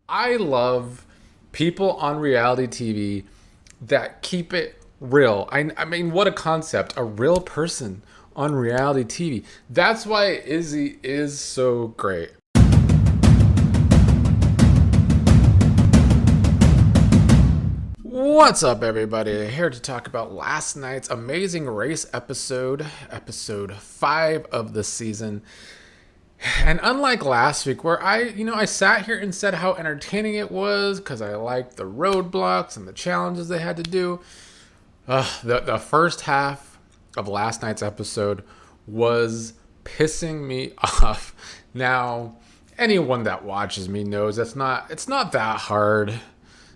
I love people on reality TV that keep it real. I mean, what a concept. A real person on reality TV. That's why Izzy is so great. What's up, everybody? Here to talk about last night's amazing race episode 5 of the season. And unlike last week, where I sat here and said how entertaining it was because I liked the roadblocks and the challenges they had to do, the first half of last night's episode was pissing me off. Now, anyone that watches me knows it's not that hard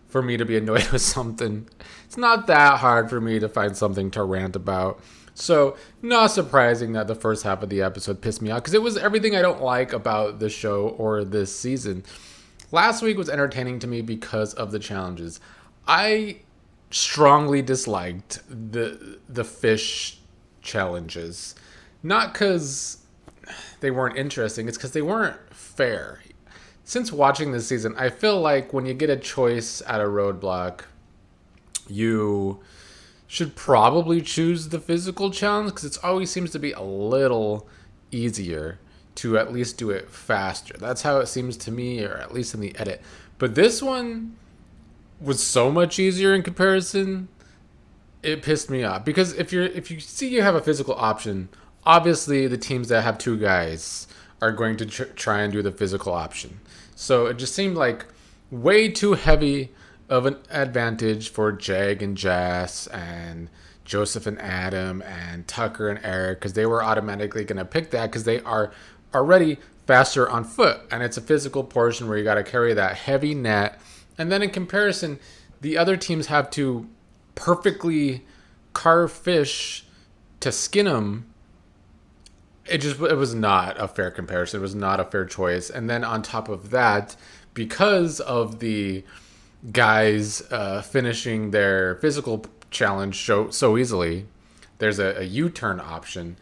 for me to be annoyed with something. It's not that hard for me to find something to rant about. So, not surprising that the first half of the episode pissed me off because it was everything I don't like about the show or this season. Last week was entertaining to me because of the challenges. I strongly disliked the fish challenges. Not because they weren't interesting, it's because they weren't fair. Since watching this season, I feel like when you get a choice at a roadblock, you should probably choose the physical challenge because it always seems to be a little easier to at least do it faster. That's how it seems to me, or at least in the edit. But this one was so much easier in comparison. It pissed me off because if you see you have a physical option, obviously the teams that have two guys are going to try and do the physical option. So it just seemed like way too heavy of an advantage for Jag and Jess and Joseph and Adam and Tucker and Eric because they were automatically going to pick that because they are already faster on foot. And it's a physical portion where you got to carry that heavy net. And then in comparison, the other teams have to perfectly carve fish to skin them. It was not a fair comparison. It was not a fair choice. And then on top of that, because of the guys finishing their physical challenge so easily, there's a U-turn option.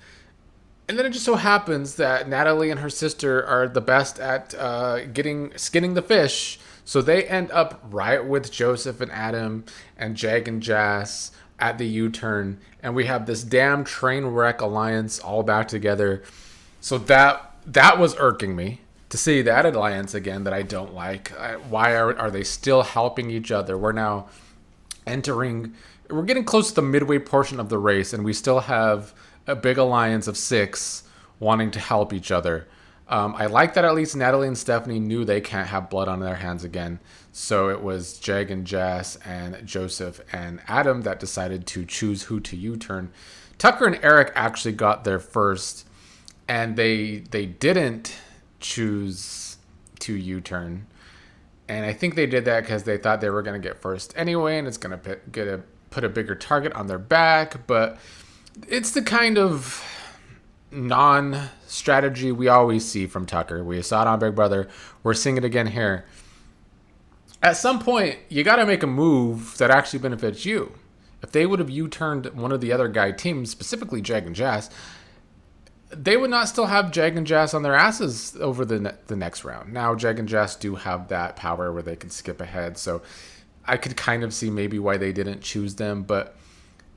And then it just so happens that Natalie and her sister are the best at skinning the fish. So they end up right with Joseph and Adam and Jag and Jess at the U-turn, and we have this damn train wreck alliance all back together. So that was irking me to see that alliance again that I don't like. Why are they still helping each other? We're getting close to the midway portion of the race, and we still have a big alliance of 6 wanting to help each other. I like that at least Natalie and Stephanie knew they can't have blood on their hands again. So it was Jag and Jess and Joseph and Adam that decided to choose who to U-turn. Tucker and Eric actually got there first, and they didn't choose to U-turn. And I think they did that because they thought they were going to get first anyway, and it's going to put a bigger target on their back. But it's the kind of non-strategy we always see from Tucker. We saw it on Big Brother. We're seeing it again here. At some point, you got to make a move that actually benefits you. If they would have U-turned one of the other guy teams, specifically Jag and Jess, they would not still have Jag and Jess on their asses over the next round. Now, Jag and Jess do have that power where they can skip ahead, so I could kind of see maybe why they didn't choose them, but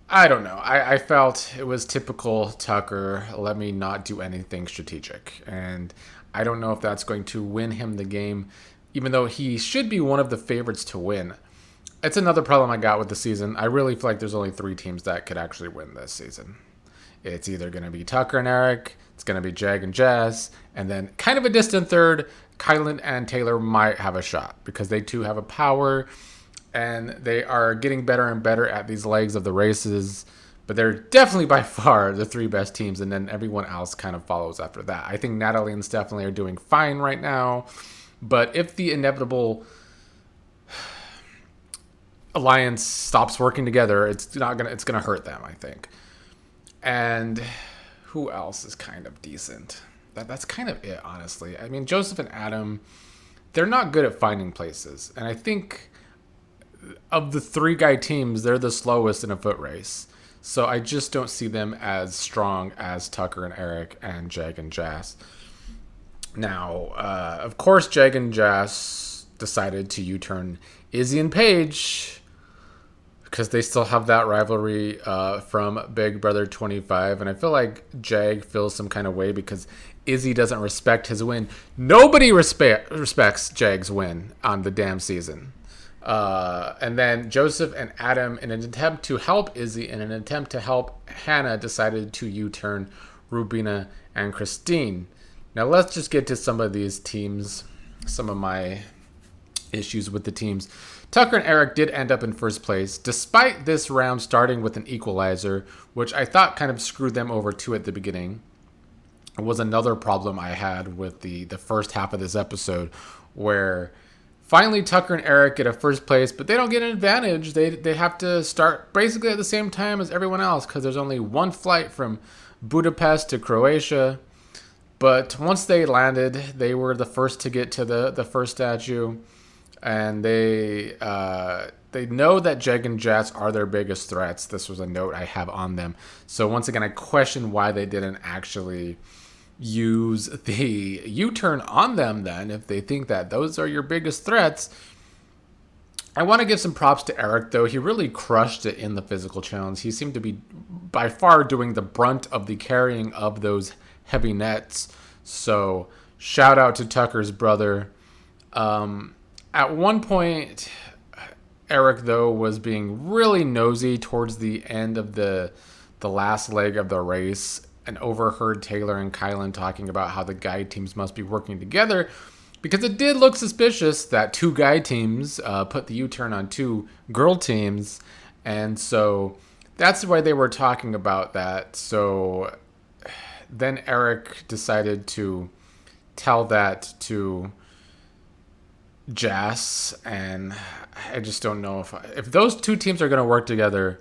I don't know. I felt it was typical Tucker, let me not do anything strategic. And I don't know if that's going to win him the game, even though he should be one of the favorites to win. It's another problem I got with the season. I really feel like there's only 3 teams that could actually win this season. It's either going to be Tucker and Eric, it's going to be Jag and Jess, and then kind of a distant third, Kylan and Taylor might have a shot because they too have a power. And they are getting better and better at these legs of the races. But they're definitely by far the 3 best teams. And then everyone else kind of follows after that. I think Natalie and Stephanie are doing fine right now. But if the inevitable alliance stops working together, it's gonna hurt them, I think. And who else is kind of decent? That's kind of it, honestly. I mean, Joseph and Adam, they're not good at finding places. And I think of the 3 guy teams, they're the slowest in a foot race. So I just don't see them as strong as Tucker and Eric and Jag and Jess. Now, of course, Jag and Jess decided to U-turn Izzy and Paige because they still have that rivalry from Big Brother 25. And I feel like Jag feels some kind of way because Izzy doesn't respect his win. Nobody respects Jag's win on the damn season. And then Joseph and Adam, in an attempt to help Izzy, in an attempt to help Hannah, decided to U-turn Rubina and Kristine. Now let's just get to some of these teams, some of my issues with the teams. Tucker and Eric did end up in first place, despite this round starting with an equalizer, which I thought kind of screwed them over too at the beginning. It was another problem I had with the first half of this episode, where finally Tucker and Eric get a first place, but they don't get an advantage. They have to start basically at the same time as everyone else because there's only one flight from Budapest to Croatia. But once they landed, they were the first to get to the first statue, and they know that Jag and Jess are their biggest threats. This was a note I have on them. So once again, I question why they didn't actually use the U-turn on them then, if they think that those are your biggest threats. I want to give some props to Eric, though. He really crushed it in the physical challenge. He seemed to be by far doing the brunt of the carrying of those heavy nets. So shout out to Tucker's brother. At one point, Eric, though, was being really nosy towards the end of the last leg of the race, and overheard Taylor and Kylan talking about how the guy teams must be working together, because it did look suspicious that two guy teams put the U-turn on two girl teams. And so that's why they were talking about that. So then Eric decided to tell that to Jess, and I just don't know if those two teams are going to work together,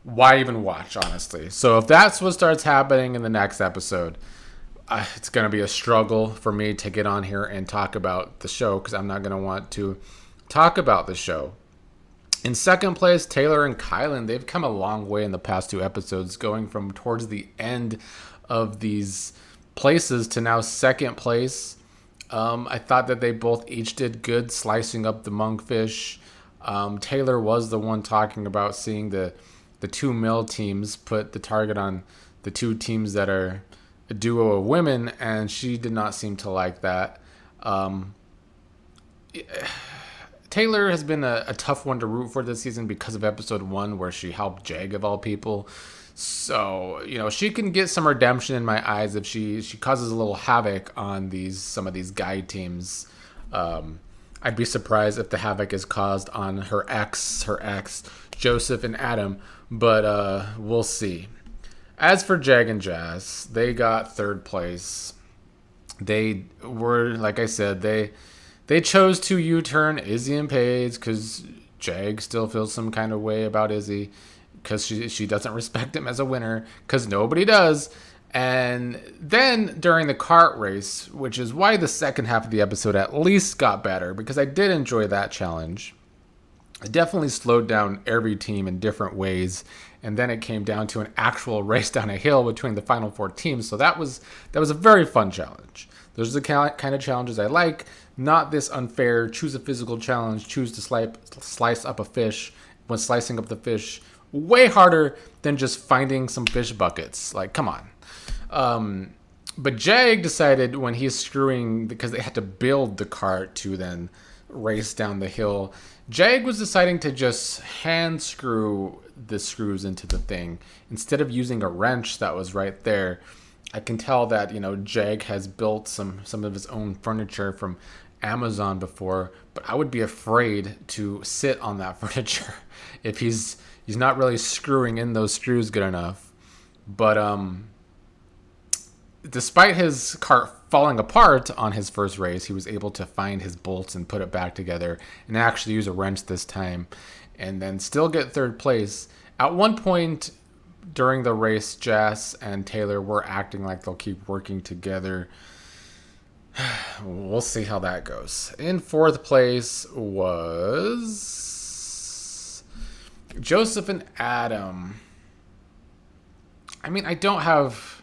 why even watch, honestly? So if that's what starts happening in the next episode, it's going to be a struggle for me to get on here and talk about the show, because I'm not going to want to talk about the show. In second place, Taylor and Kylan. They've come a long way in the past two episodes, going from towards the end of these places to now second place. I thought that they both each did good slicing up the monkfish. Taylor was the one talking about seeing the two male teams put the target on the two teams that are a duo of women, and she did not seem to like that. Taylor has been a tough one to root for this season because of episode 1, where she helped Jag of all people. So, she can get some redemption in my eyes if she causes a little havoc on some of these guy teams. I'd be surprised if the havoc is caused on her ex, Joseph and Adam, but we'll see. As for Jag and Jess, they got third place. They were, like I said, they chose to U-turn Izzy and Paige because Jag still feels some kind of way about Izzy, because she doesn't respect him as a winner, because nobody does. And then during the kart race, which is why the second half of the episode at least got better, because I did enjoy that challenge. It definitely slowed down every team in different ways, and then it came down to an actual race down a hill between the final 4 teams. So that was a very fun challenge. Those are the kind of challenges I like, not this unfair choose a physical challenge, choose to slice up a fish. When slicing up the fish, way harder than just finding some fish buckets. Like, come on. But Jag decided, when he's screwing, because they had to build the cart to then race down the hill, Jag was deciding to just hand screw the screws into the thing instead of using a wrench that was right there. I can tell that, Jag has built some of his own furniture from Amazon before, but I would be afraid to sit on that furniture if he's not really screwing in those screws good enough. But despite his cart falling apart on his first race, he was able to find his bolts and put it back together, and actually use a wrench this time, and then still get third place. At one point during the race, Jess and Taylor were acting like they'll keep working together. We'll see how that goes. In fourth place was Joseph and Adam. I mean, I don't have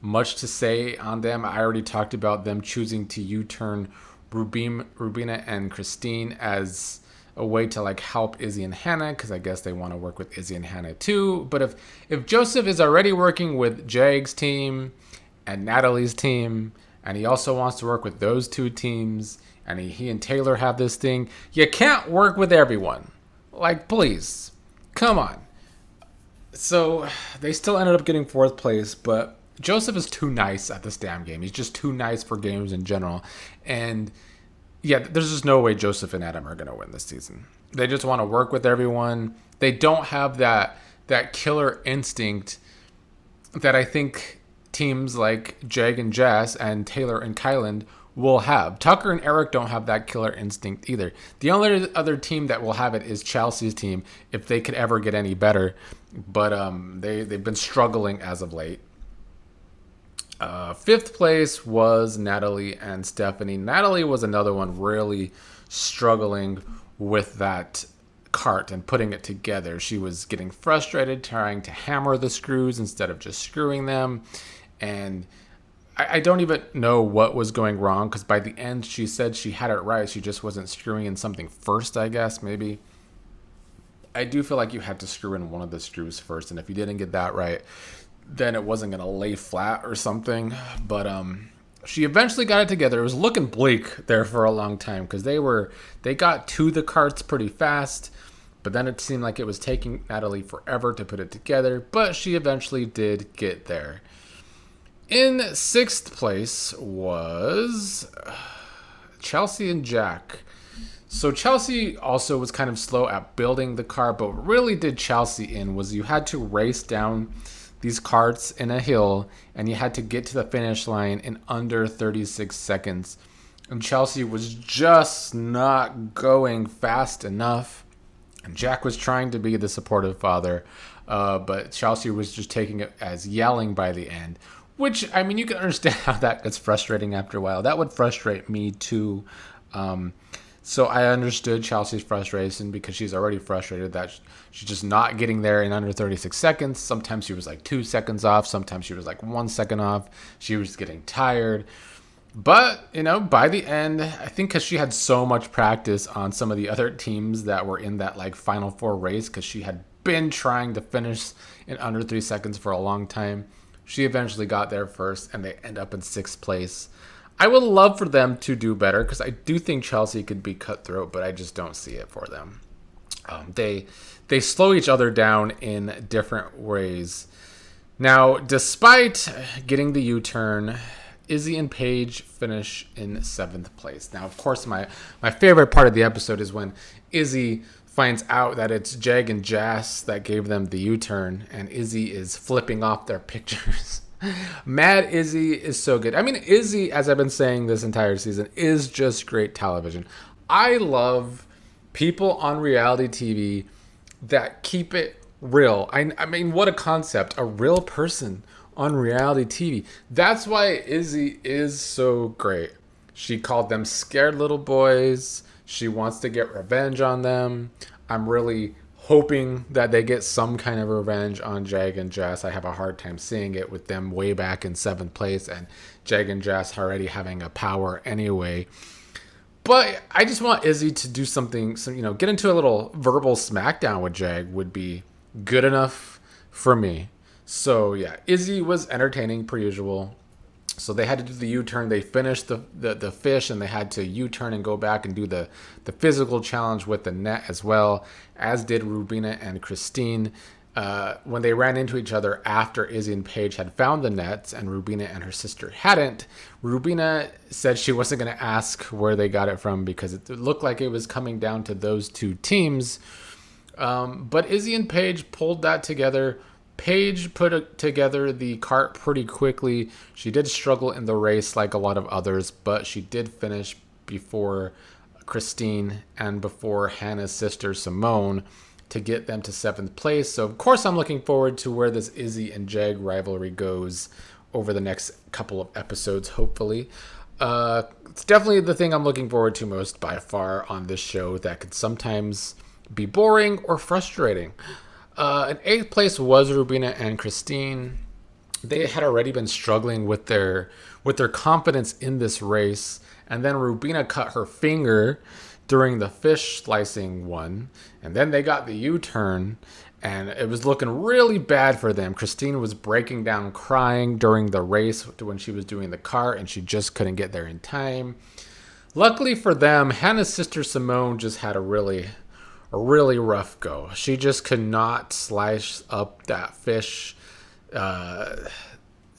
much to say on them. I already talked about them choosing to U-turn Rubina and Kristine as a way to like help Izzy and Hannah, because I guess they want to work with Izzy and Hannah too. But if Joseph is already working with Jag's team and Natalie's team, and he also wants to work with those two teams, and he and Taylor have this thing, you can't work with everyone. Like, please, come on. So they still ended up getting fourth place, but Joseph is too nice at this damn game. He's just too nice for games in general. And yeah, there's just no way Joseph and Adam are going to win this season. They just want to work with everyone. They don't have that killer instinct that I think teams like Jag and Jess and Taylor and Kyland will have. Tucker and Eric don't have that killer instinct either. The only other team that will have it is Chelsea's team, if they could ever get any better. But they've been struggling as of late. Fifth place was Natalie and Stephanie. Natalie was another one really struggling with that cart and putting it together. She was getting frustrated trying to hammer the screws instead of just screwing them. And I don't even know what was going wrong, because by the end she said she had it right. She just wasn't screwing in something first, I guess, maybe. I do feel like you had to screw in one of the screws first, and if you didn't get that right, then it wasn't going to lay flat or something. But she eventually got it together. It was looking bleak there for a long time, because they got to the carts pretty fast, but then it seemed like it was taking Natalie forever to put it together, but she eventually did get there. In sixth place was Chelsie and Jack. So Chelsie also was kind of slow at building the car, but what really did Chelsie in was you had to race down these carts in a hill, and you had to get to the finish line in under 36 seconds. And Chelsie was just not going fast enough. And Jack was trying to be the supportive father, but Chelsie was just taking it as yelling by the end. Which, I mean, you can understand how that gets frustrating after a while. That would frustrate me too. So I understood Chelsea's frustration, because she's already frustrated that she's just not getting there in under 36 seconds. Sometimes she was like 2 seconds off. Sometimes she was like 1 second off. She was getting tired. But, by the end, I think because she had so much practice on some of the other teams that were in that like Final Four race, because she had been trying to finish in under 3 seconds for a long time, she eventually got there first, and they end up in sixth place. I would love for them to do better, because I do think Chelsie could be cutthroat, but I just don't see it for them. They slow each other down in different ways. Now, despite getting the U-turn, Izzy and Paige finish in seventh place. Now, of course, my favorite part of the episode is when Izzy finds out that it's Jag and Jess that gave them the U-turn, and Izzy is flipping off their pictures. Mad Izzy is so good. I mean, Izzy, as I've been saying this entire season, is just great television. I love people on reality TV that keep it real. I mean, what a concept. A real person on reality TV. That's why Izzy is so great. She called them scared little boys. She wants to get revenge on them. I'm really hoping that they get some kind of revenge on Jag and Jess. I have a hard time seeing it with them way back in seventh place, and Jag and Jess already having a power anyway. But I just want Izzy to do something, get into a little verbal smackdown with Jag would be good enough for me. So yeah, Izzy was entertaining per usual. So they had to do the U-turn. They finished the fish, and they had to U-turn and go back and do the physical challenge with the net as well, as did Rubina and Kristine. When they ran into each other after Izzy and Paige had found the nets and Rubina and her sister hadn't, Rubina said she wasn't going to ask where they got it from, because it looked like it was coming down to those two teams. But Izzy and Paige pulled that together. Paige put together the cart pretty quickly. She did struggle in the race like a lot of others, but she did finish before Kristine and before Hannah's sister Simone to get them to seventh place. So of course I'm looking forward to where this Izzy and Jag rivalry goes over the next couple of episodes, hopefully. It's definitely the thing I'm looking forward to most by far on this show that could sometimes be boring or frustrating. In eighth place was Rubina and Kristine. They had already been struggling with their confidence in this race, And then Rubina cut her finger during the fish slicing one. And then they got the U-turn. And it was looking really bad for them. Kristine was breaking down crying during the race when she was doing the cart, and she just couldn't get there in time. Luckily for them, Hannah's sister Simone just had a really rough go. She just could not slice up that fish.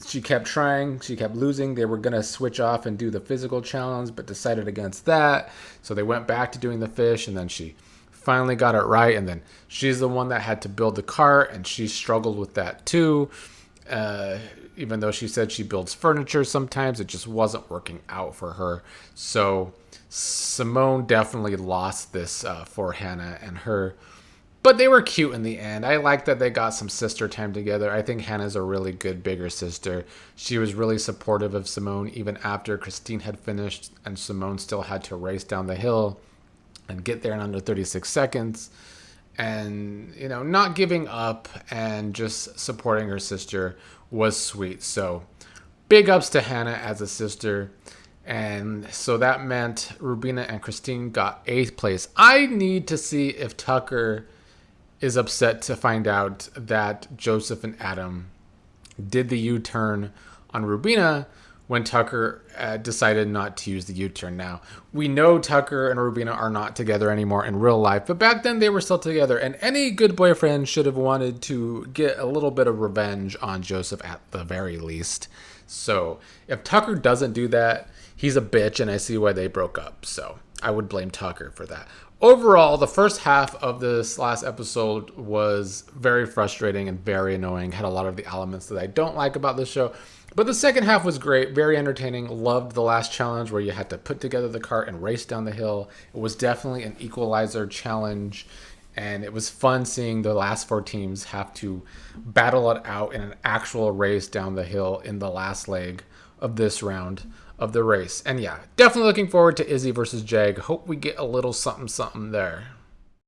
She kept trying. She kept losing. They were going to switch off and do the physical challenge, but decided against that. So they went back to doing the fish, and then she finally got it right. And then she's the one that had to build the cart, and she struggled with that too. Even though she said she builds furniture sometimes, it just wasn't working out for her. So Simone definitely lost this for Hannah and her. But they were cute in the end. I like that they got some sister time together. I think Hannah's a really good bigger sister. She was really supportive of Simone even after Kristine had finished and Simone still had to race down the hill and get there in under 36 seconds. And, not giving up and just supporting her sister was sweet. So big ups to Hannah as a sister. And so that meant Rubina and Kristine got 8th place. I need to see if Tucker is upset to find out that Joseph and Adam did the U-turn on Rubina when Tucker decided not to use the U-turn. Now, we know Tucker and Rubina are not together anymore in real life, but back then they were still together, and any good boyfriend should have wanted to get a little bit of revenge on Joseph at the very least. So if Tucker doesn't do that, he's a bitch, and I see why they broke up. So I would blame Tucker for that. Overall, the first half of this last episode was very frustrating and very annoying. Had a lot of the elements that I don't like about the show. But the second half was great, very entertaining. Loved the last challenge where you had to put together the cart and race down the hill. It was definitely an equalizer challenge. And it was fun seeing the last 4 teams have to battle it out in an actual race down the hill in the last leg of this round of the race. And yeah, definitely looking forward to Izzy versus Jag. Hope we get a little something there.